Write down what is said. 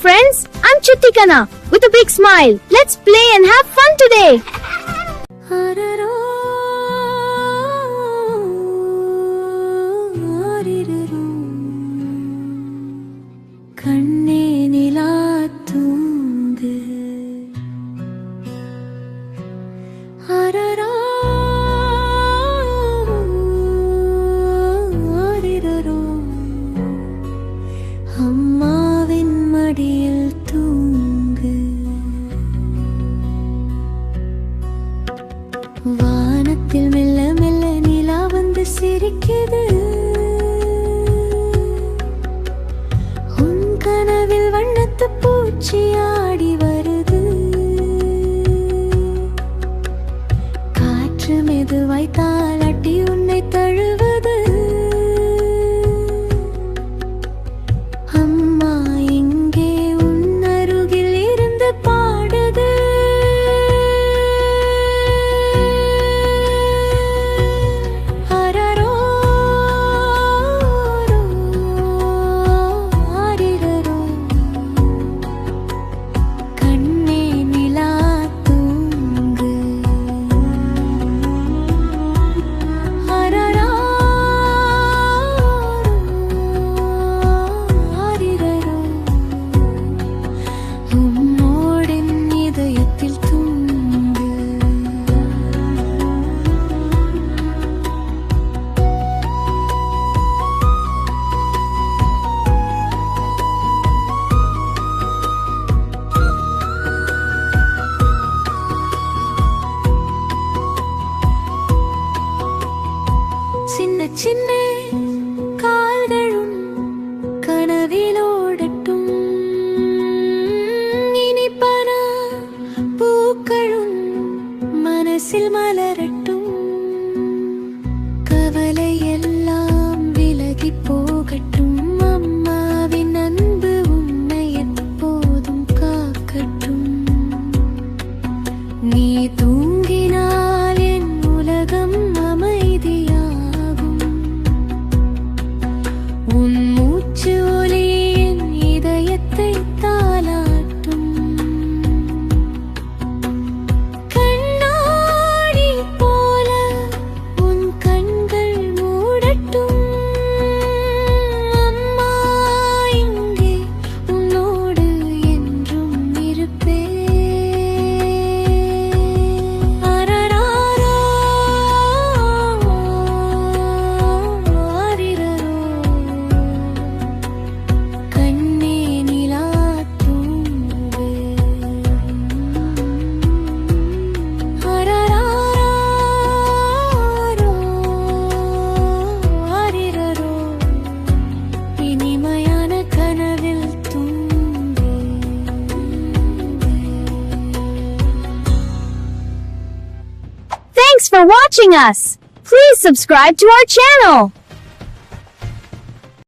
friends, I'm Chittikana with a big smile. Let's play and have fun today. வானத்தில் மெல்ல மெல்ல நிலா வந்து சிரிக்குது. உன் கனவில் வண்ணத்து பூச்சி ஆடி வருது. காற்று மெதுவாய் தாலாட்டி உன்னை தழுவது. அம்மா எங்கே உன் அருகில் இருந்து பாடுது. சின்ன சின்ன கால்களும் கனவிலோடட்டும். இனிப்பான பூக்களும் மனசில் மலரட்டும். கவலை எல்லாம் விலகி போகட்டும். அம்மாவின் அன்பு உன்னை எப்போதும் காக்கட்டும். நீ தூங்கினால் என் உலகம் அமைதியா. உன் மூச்சு ஒலி என் இதயத்தை தாலாட்டும். கண்ணாடி போல உன் கண்கள் மூடட்டும். அம்மா இங்கே உன்னோடு என்றும் இருப்பேன். Thanks for watching us. Please subscribe to our channel.